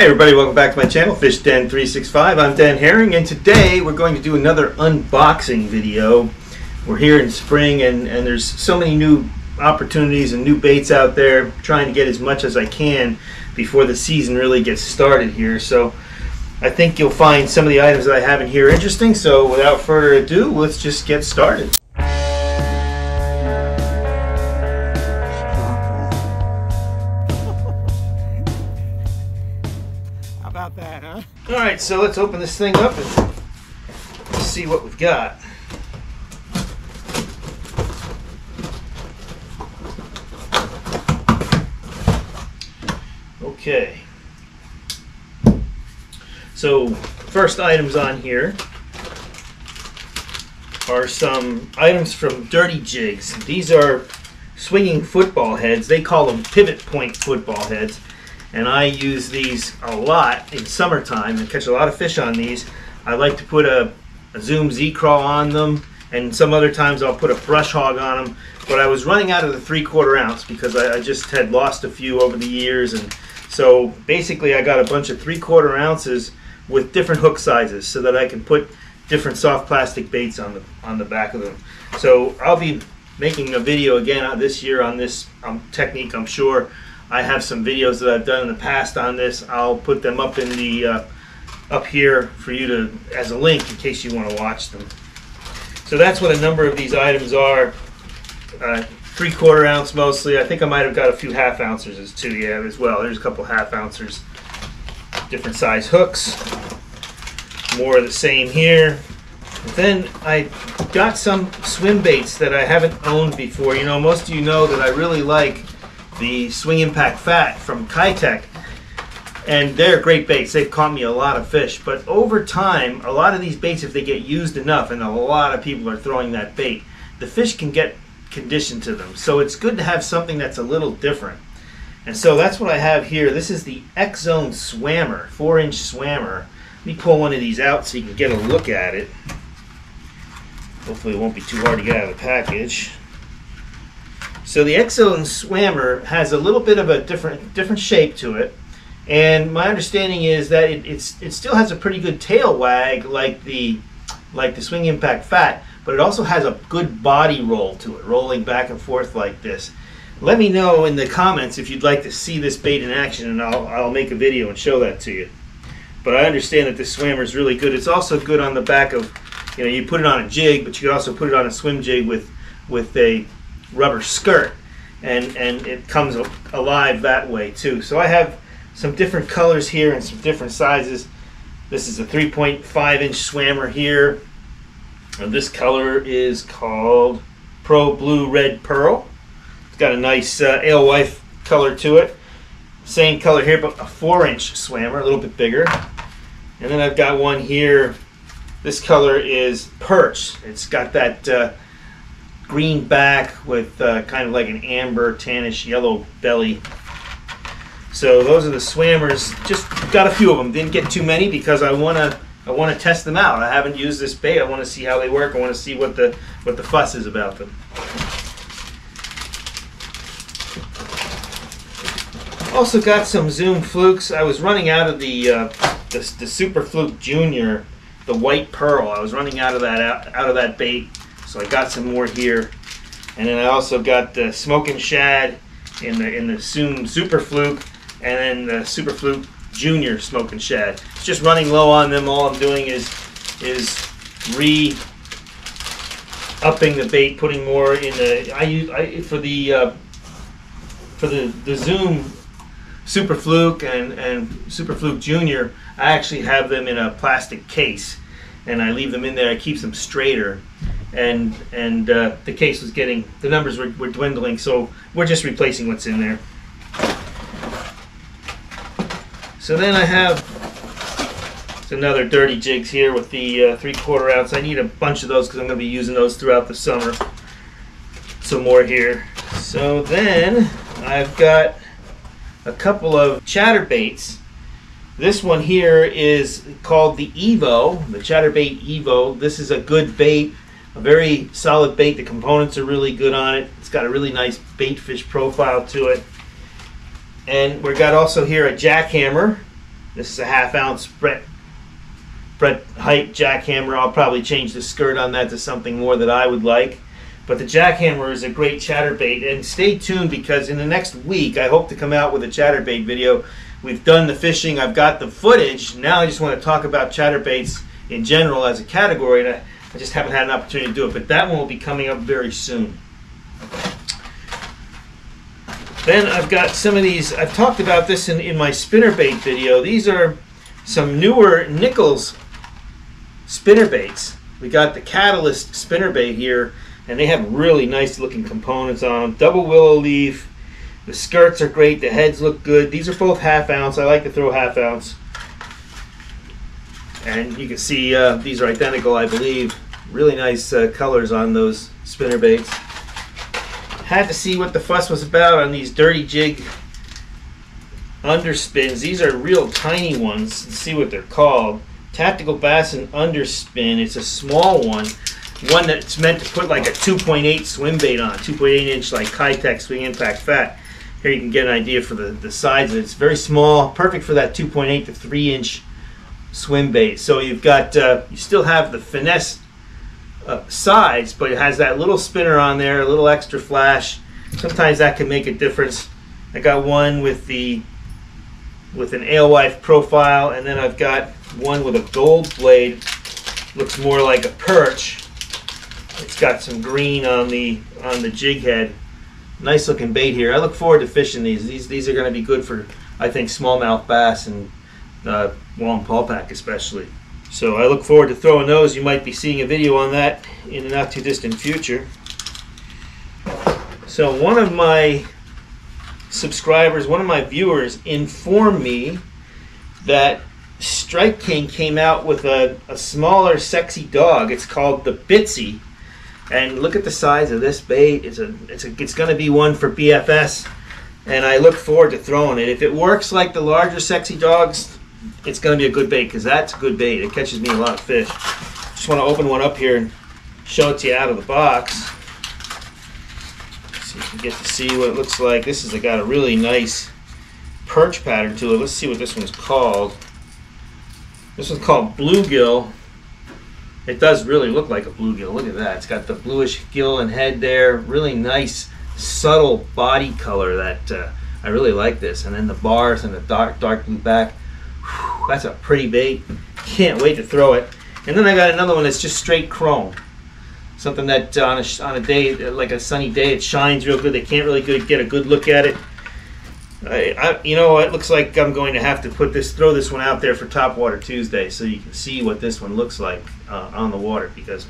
Hey everybody, welcome back to my channel, Fish Den 365. I'm Den Haring, and today we're going to do another unboxing video. We're here in spring and there's so many new opportunities and new baits out there. Trying to get as much as I can before the season really gets started here. So I think you'll find some of the items that I have in here interesting. So without further ado, let's just get started. About that, huh? Alright, so let's open this thing up and see what we've got. Okay. So, first items on here are some items from Dirty Jigs. These are swinging football heads. They call them pivot point football heads. And I use these a lot in summertime and catch a lot of fish on these. I like to put a Zoom Z-Crawl on them, and some other times I'll put a brush hog on them. But I was running out of the 3/4 ounce because I just had lost a few over the years, and so basically I got a bunch of 3/4 ounces with different hook sizes so that I can put different soft plastic baits on the back of them. So I'll be making a video again this year on this technique, I'm sure. I have some videos that I've done in the past on this. I'll put them up in the up here for you to as a link in case you want to watch them. So that's what a number of these items are. 3/4 ounce mostly. I think I might have got a few 1/2 ounces too, yeah, as well. There's a couple 1/2 ounces. Different size hooks. More of the same here. And then I got some swim baits that I haven't owned before. You know, most of you know that I really like the Swing Impact Fat from Kitech, and they're great baits. They've caught me a lot of fish, but over time a lot of these baits, if they get used enough, and a lot of people are throwing that bait, the fish can get conditioned to them. So it's good to have something that's a little different, and so that's what I have here. This is the X-Zone Swammer, 4-inch swammer. Let me pull one of these out so you can get a look at it. Hopefully it won't be too hard to get out of the package. So the X-Zone Swammer has a little bit of a different shape to it, and my understanding is that it still has a pretty good tail wag like the Swing Impact Fat, but it also has a good body roll to it, rolling back and forth like this. Let me know in the comments if you'd like to see this bait in action, and I'll make a video and show that to you. But I understand that this swammer is really good. It's also good on the back of, you know, you put it on a jig, but you could also put it on a swim jig with a rubber skirt, and it comes alive that way too. So I have some different colors here and some different sizes. This is a 3.5-inch swammer here, and this color is called Pro Blue Red Pearl. It's got a nice alewife color to it. Same color here, but a 4-inch swammer, a little bit bigger. And then I've got one here. This color is Perch. It's got that green back with kind of like an amber tannish yellow belly. So those are the swammers. Just got a few of them. Didn't get too many because I want to test them out. I haven't used this bait. I want to see how they work. I want to see what the fuss is about them. Also got some Zoom flukes. I was running out of the Super Fluke Junior, the white pearl. I was running out of that bait. So I got some more here, and then I also got the Smoking Shad in the Zoom Super Fluke, and then the Super Fluke Junior Smoking Shad. It's just running low on them. All I'm doing is upping the bait, putting more in the. For the Zoom Super Fluke and Super Fluke Junior, I actually have them in a plastic case, and I leave them in there. It keeps them straighter. And the case was getting, the numbers were dwindling, so we're just replacing what's in there. So then I have another Dirty Jigs here with the 3/4 ounce. I need a bunch of those because I'm going to be using those throughout the summer. Some more here. So then I've got a couple of chatterbaits. This one here is called the Evo, the Chatterbait Evo. This is a good bait. A very solid bait. The components are really good on it. It's got a really nice bait fish profile to it. And we've got also here a jackhammer. This is a 1/2 ounce Brett height jackhammer. I'll probably change the skirt on that to something more that I would like. But the jackhammer is a great chatterbait, and stay tuned because in the next week I hope to come out with a chatterbait video. We've done the fishing, I've got the footage. Now I just want to talk about chatterbaits in general as a category, and I just haven't had an opportunity to do it. But that one will be coming up very soon. Then I've got some of these. I've talked about this in my spinnerbait video. These are some newer Nichols spinnerbaits. We got the Catalyst spinnerbait here, and they have really nice looking components on them. Double willow leaf. The skirts are great. The heads look good. These are both 1/2 ounce. I like to throw 1/2 ounce. And you can see these are identical, I believe. Really nice colors on those spinnerbaits. Had to see what the fuss was about on these Dirty Jig underspins. These are real tiny ones. Let's see what they're called. Tactical Bass and Underspin. It's a small one that's meant to put like a 2.8 swim bait on, 2.8 inch like Kitech Swing Impact Fat. Here you can get an idea for the size of it. It's very small, perfect for that 2.8 to 3 inch swim bait. So you've got, you still have the finesse size, but it has that little spinner on there, a little extra flash. Sometimes that can make a difference. I got one with an alewife profile, and then I've got one with a gold blade. Looks more like a perch. It's got some green on the jig head. Nice looking bait here. I look forward to fishing these. These are going to be good for, I think, smallmouth bass and long paulpack especially. So I look forward to throwing those. You might be seeing a video on that in the not too distant future. So one of my subscribers, one of my viewers informed me that Strike King came out with a smaller sexy dog. It's called the Bitsy, and look at the size of this bait. It's going to be one for BFS, and I look forward to throwing it. If it works like the larger sexy dogs, it's going to be a good bait, because that's a good bait. It catches me a lot of fish. Just want to open one up here and show it to you out of the box. So you can get to see what it looks like. This has got a really nice perch pattern to it. Let's see what this one's called. This one's called bluegill. It does really look like a bluegill. Look at that. It's got the bluish gill and head there. Really nice, subtle body color. That I really like this. And then the bars and the dark blue back. Whew, that's a pretty bait. Can't wait to throw it. And then I got another one that's just straight chrome. Something that on a day, like a sunny day, it shines real good. They can't really get a good look at it. You know, it looks like I'm going to have to throw this one out there for Topwater Tuesday, so you can see what this one looks like on the water, because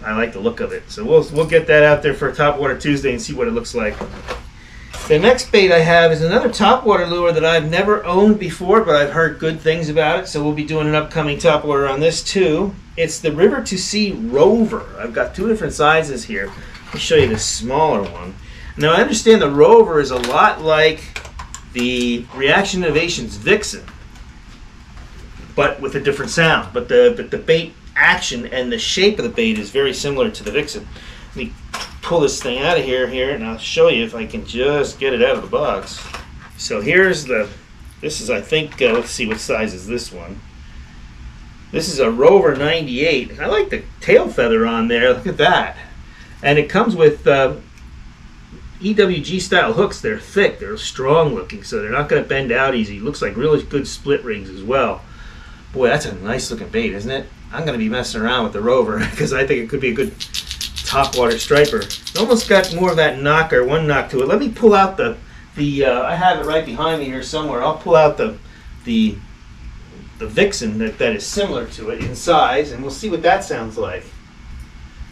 I like the look of it. So we'll get that out there for Topwater Tuesday and see what it looks like. The next bait I have is another topwater lure that I've never owned before, but I've heard good things about it, so we'll be doing an upcoming topwater on this too. It's the River to Sea Rover. I've got two different sizes here. Let me show you the smaller one. Now I understand the Rover is a lot like the Reaction Innovations Vixen, but with a different sound. But the bait action and the shape of the bait is very similar to the Vixen. Let me pull this thing out of here, and I'll show you if I can just get it out of the box. So here's this is, I think, let's see, what size is this one? This is a Rover 98. I like the tail feather on there. Look at that. And it comes with EWG style hooks. They're thick, they're strong looking, so they're not going to bend out easy. Looks like really good split rings as well. Boy, that's a nice looking bait, isn't it? I'm going to be messing around with the Rover because I think it could be a good topwater striper. It almost got more of that knocker, one knock to it. Let me pull out the I have it right behind me here somewhere. I'll pull out the Vixen that is similar to it in size, and we'll see what that sounds like.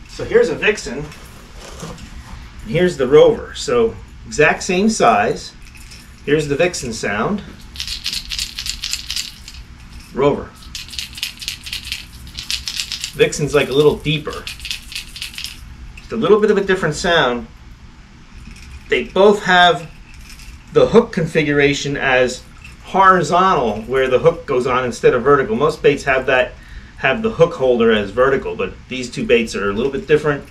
So here's a Vixen, and here's the Rover. So exact same size. Here's the Vixen sound. Rover. Vixen's like a little deeper. Just a little bit of a different sound. They both have the hook configuration as horizontal, where the hook goes on instead of vertical. Most baits have the hook holder as vertical, but these two baits are a little bit different.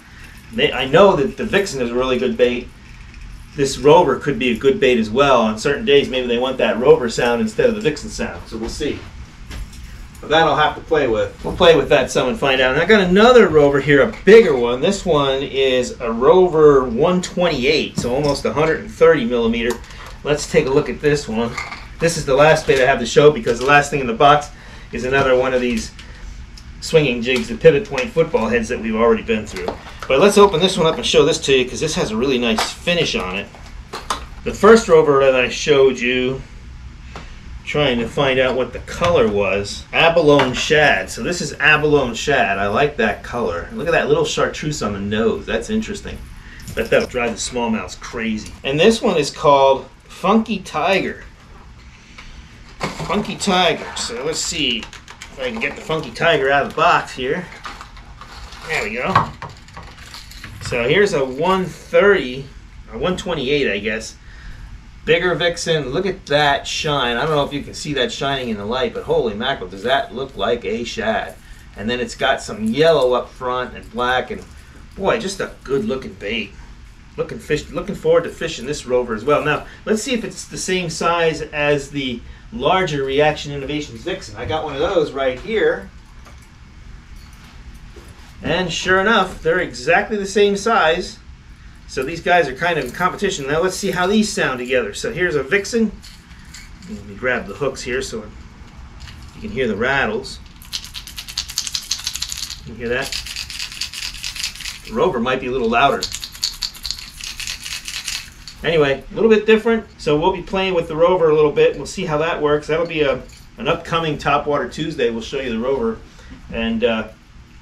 I know that the Vixen is a really good bait. this rover could be a good bait as well. On certain days, maybe they want that rover sound instead of the vixen sound. So we'll see. But that I'll have to play with. We'll play with that some and find out. And I got another rover here, a bigger one. This one is a Rover 128, so almost 130 millimeter. Let's take a look at this one. This is the last bait I have to show because the last thing in the box is another one of these swinging jigs, the pivot point football heads that we've already been through. But let's open this one up and show this to you because this has a really nice finish on it. The first rover that I showed you, trying to find out what the color was, abalone shad. So this is abalone shad. I like that color. Look at that little chartreuse on the nose. That's interesting. Bet that'll drive the smallmouths crazy. And this one is called Funky Tiger. Funky Tiger. So let's see if I can get the Funky Tiger out of the box here. There we go. So here's a 130, or 128 I guess. Bigger vixen. Look at that shine. I don't know if you can see that shining in the light, but holy mackerel, does that look like a shad. And then it's got some yellow up front and black, and boy, just a good looking bait. Looking forward to fishing this rover as well. Now, let's see if it's the same size as the larger Reaction Innovations vixen. I got one of those right here. And sure enough, they're exactly the same size. So these guys are kind of in competition. Now let's see how these sound together. So here's a vixen. Let me grab the hooks here so you can hear the rattles. You hear that? The rover might be a little louder. Anyway, a little bit different. So we'll be playing with the rover a little bit. And we'll see how that works. That'll be an upcoming Topwater Tuesday. We'll show you the rover and we'll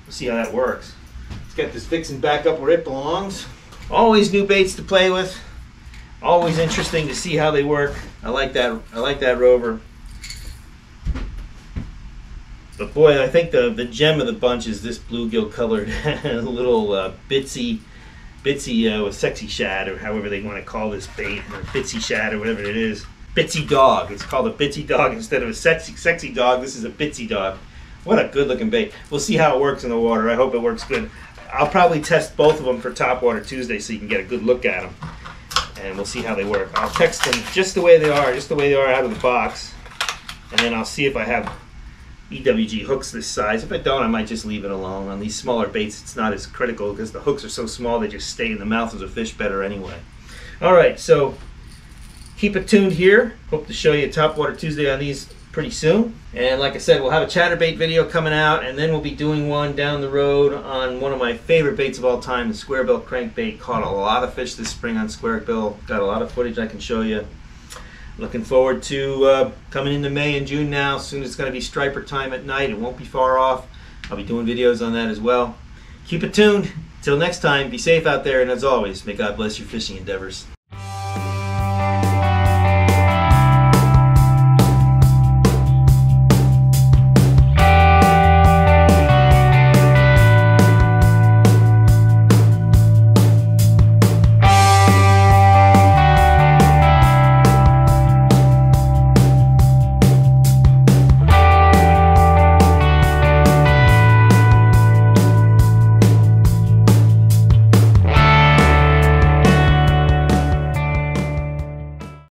see how that works. Let's get this vixen back up where it belongs. Always new baits to play with. Always interesting to see how they work. I like that. I like that rover. But boy, I think the gem of the bunch is this bluegill colored little bitsy with sexy shad, or however they want to call this bait, or bitsy shad, or whatever it is. Bitsy dog. It's called a bitsy dog instead of a sexy dog. This is a bitsy dog. What a good looking bait. We'll see how it works in the water. I hope it works good. I'll probably test both of them for Topwater Tuesday so you can get a good look at them. And we'll see how they work. I'll text them just the way they are out of the box. And then I'll see if I have EWG hooks this size. If I don't, I might just leave it alone. On these smaller baits, it's not as critical because the hooks are so small they just stay in the mouth of the fish better anyway. Alright, so keep it tuned here. Hope to show you Topwater Tuesday on these pretty soon. And like I said, we'll have a chatterbait video coming out, and then we'll be doing one down the road on one of my favorite baits of all time, the squarebill crankbait. Caught a lot of fish this spring on squarebill. Got a lot of footage I can show you. Looking forward to coming into May and June now. Soon it's going to be striper time at night. It won't be far off. I'll be doing videos on that as well. Keep it tuned. Till next time, be safe out there, and as always, may God bless your fishing endeavors.